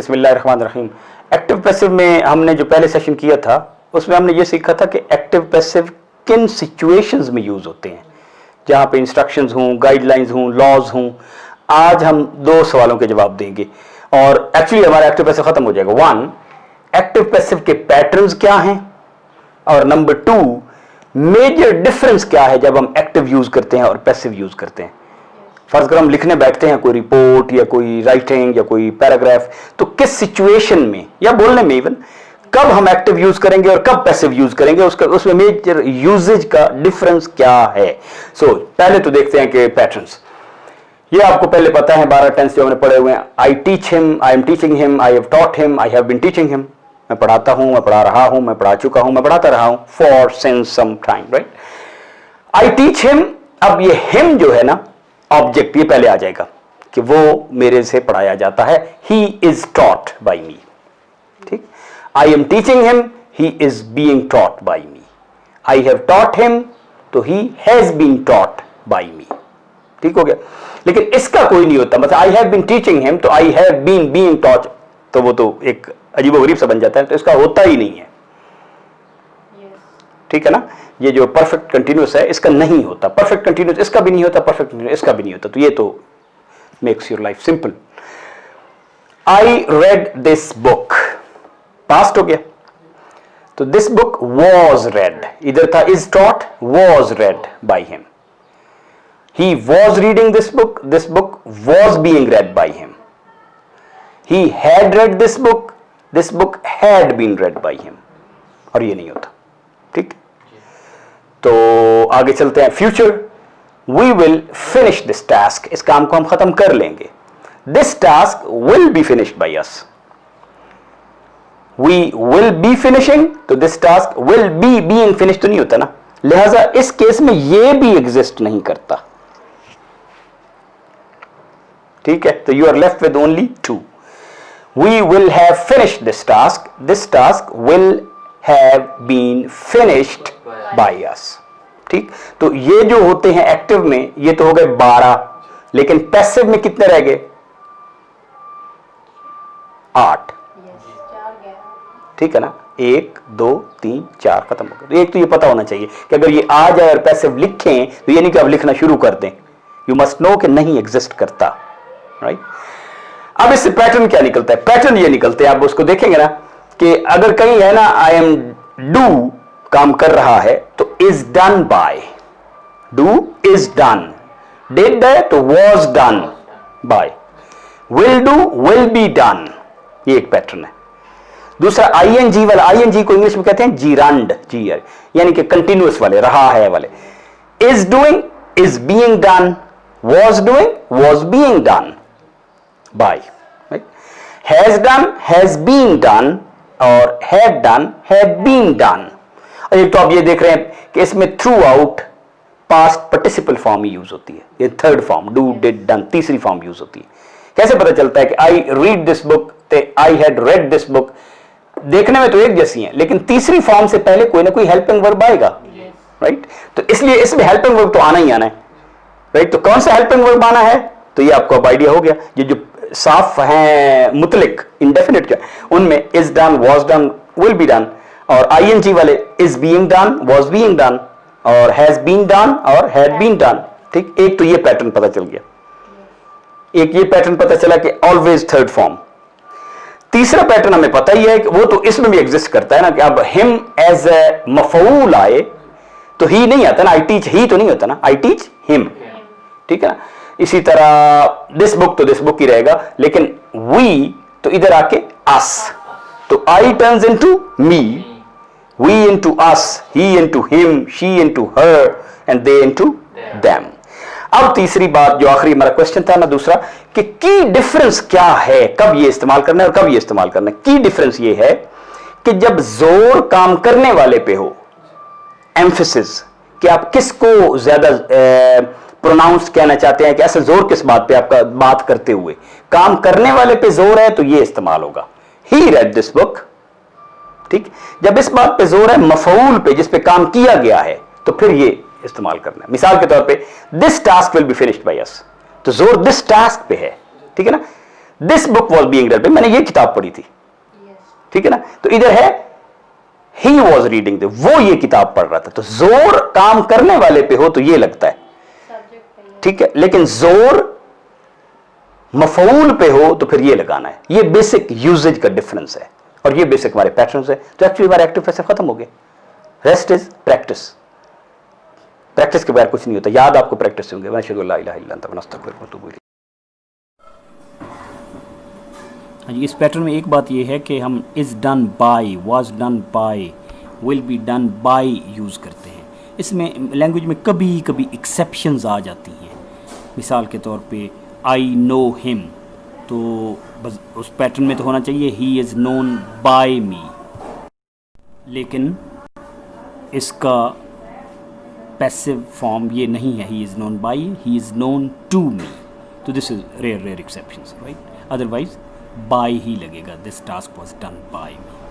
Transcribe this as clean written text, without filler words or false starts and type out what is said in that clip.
बिस्मिल्लाहिर्रहमानिर्रहीम। Active passive में हमने जो पहले सेशन किया था उसमें हमने ये सीखा था कि एक्टिव पैसिव किन सिचुएशंस में यूज होते हैं, जहां पे इंस्ट्रक्शंस हों, गाइडलाइंस हों, लॉज हों। आज हम दो सवालों के जवाब देंगे और एक्चुअली हमारा एक्टिव पैसिव खत्म हो जाएगा। वन, एक्टिव पैसिव के पैटर्न्स क्या हैं, और नंबर टू, मेजर डिफरेंस क्या है जब हम एक्टिव यूज करते हैं और पैसिव यूज करते हैं। फर्ज कर हम लिखने बैठते हैं कोई रिपोर्ट या कोई राइटिंग या कोई पैराग्राफ, तो किस सिचुएशन में या बोलने में इवन कब हम एक्टिव यूज करेंगे और कब पैसिव यूज करेंगे, उसका उसमें मेजर यूजेज का डिफरेंस क्या है। सो पहले तो देखते हैं कि पैटर्न्स, ये आपको पहले पता है 12 टेंस जो हमने पढ़े हुए हैं। I teach him, I am teaching him, I have taught him, I have been teaching him. मैं पढ़ाता हूं, मैं पढ़ा रहा हूं, मैं पढ़ा चुका हूं, मैं पढ़ाता रहा हूं, for since some time, right. I teach him, अब ये हिम जो है ना ऑब्जेक्ट, ये पहले आ जाएगा कि वो मेरे से पढ़ाया जाता है। He is taught by me, ठीक। I am teaching him, he is being taught by me. I have taught him, तो he has been taught by me, ठीक हो गया। लेकिन इसका कोई नहीं होता, मतलब I have been teaching him तो I have been being taught, तो वो तो एक अजीबोगरीब सा बन जाता है, तो इसका होता ही नहीं है, ठीक है ना। ये जो परफेक्ट कंटिन्यूअस है इसका नहीं होता, परफेक्ट कंटिन्यूअस इसका भी नहीं होता, परफेक्ट कंटिन्यूअस इसका भी नहीं होता। तो ये तो makes your life simple. I read this book, past हो गया, तो दिस बुक वॉज रेड, इधर था is taught, was read by him. He was reading this book was being read by him. He had read this book had been read by him, और ये नहीं होता, ठीक। तो आगे चलते हैं। Future, we will finish this task, इस काम को हम खत्म कर लेंगे। This task will be finished by us. We will be finishing, तो this task will be being finish तो नहीं होता ना, लिहाजा इस केस में ये भी एग्जिस्ट नहीं करता, ठीक है। तो you are left with only two. We will have finished this task will have been finished by us, ठीक। तो ये जो होते हैं एक्टिव में, ये तो हो गए 12, लेकिन पैसिव में कितने रह गए? 8, ठीक है ना। 1 2 3 4 खत्म हो गए। तो एक तो ये पता होना चाहिए कि अगर ये आ जाए और पैसिव लिखें तो ये नहीं कि आप लिखना शुरू कर दें, यू मस्ट नो कि नहीं एग्जिस्ट करता, राइट। अब इससे पैटर्न क्या निकलता है? पैटर्न ये निकलते हैं, आप उसको देखेंगे ना कि अगर कहीं है ना आई एम डू काम कर रहा है तो is done by, do is done, did है तो was done by, will do will be done, ये एक पैटर्न है। दूसरा आईएनजी वाला, आईएनजी को इंग्लिश में कहते हैं जीरांड, जी यानी कि कंटिन्यूअस वाले, रहा है वाले। Is doing is being done, was doing was being done by, has done has been done, और had done had been done. और एक तो आप ये देख रहे हैं कि इसमें throughout past participle form ही यूज होती है, ये third form do did done तीसरी फॉर्म यूज होती है। कैसे पता चलता है कि आई रीड दिस बुक ते I had read this book? देखने में तो एक जैसी है, लेकिन तीसरी फॉर्म से पहले कोई ना कोई हेल्पिंग वर्ब आएगा, राइट। तो इसलिए इसमें हेल्पिंग वर्ब तो आना ही आना है, राइट। तो कौन सा हेल्पिंग वर्ब आना है, तो ये आपको अब आइडिया हो गया। ये जो साफ हैं मुतलिक इंडेफिनिट के, उनमें is done was done will be done, और आईएनजी वाले is being done was being done, और हैज बीन डन और हैड बीन डन, ठीक। एक तो ये पैटर्न पता चल गया। एक ये पैटर्न पता चला कि ऑलवेज थर्ड फॉर्म। तीसरा पैटर्न हमें पता ही है कि वो तो इसमें भी एग्जिस्ट करता है ना, कि अब हिम एज ए मफऊल आए तो ही नहीं आता ना, आई टीच ही तो नहीं होता ना, आई टीच हिम, ठीक है ना। इसी तरह दिस बुक तो दिस बुक ही रहेगा, लेकिन वी तो इधर आके अस, तो I turns into me, we into us, he into him, she into her, and they into them. अब तीसरी बात जो आखिरी हमारा क्वेश्चन था ना दूसरा, कि की डिफरेंस क्या है, कब ये इस्तेमाल करना है और कब ये इस्तेमाल करना है। की डिफरेंस ये है कि जब जोर काम करने वाले पे हो, एम्फेसिस, कि आप किसको ज्यादा प्रोनाउंस कहना चाहते हैं, कि ऐसे जोर किस बात पे आपका बात करते हुए, काम करने वाले पे जोर है तो ये इस्तेमाल होगा, ही रेड दिस बुक, ठीक। जब इस बात पे जोर है मफऊल पे, जिस पे काम किया गया है, तो फिर ये इस्तेमाल करना है। मिसाल के तौर पे this task will be finished by अस, तो जोर दिस टास्क पे है, ठीक है ना। This book was being red, मैंने ये किताब पढ़ी थी, ठीक है ना। तो इधर है ही वॉज रीडिंग, वो ये किताब पढ़ रहा था। तो जोर काम करने वाले पे हो तो ये लगता है, ठीक है, लेकिन जोर मफऊल पे हो तो फिर ये लगाना है। ये बेसिक यूजेज का डिफरेंस है और ये बेसिक हमारे पैटर्न्स है। तो एक्चुअली हमारे एक्टिव पैसिव खत्म हो गए। रेस्ट इज प्रैक्टिस, प्रैक्टिस के बगैर कुछ नहीं होता। याद आपको प्रैक्टिस से होंगे। हाँ जी, इस पैटर्न में एक बात ये है कि हम is done by, was done bye, will be done by use करते हैं। इसमें लैंग्वेज में कभी कभी एक्सेप्शंस आ जाती हैं। मिसाल के तौर पे आई नो हिम, तो बस उस पैटर्न में तो होना चाहिए he is known by me, लेकिन इसका पैसिव फॉर्म ये नहीं है, he is known by, he is known to me. तो this is rare exceptions, right. Otherwise by ही लगेगा, this task was done by me.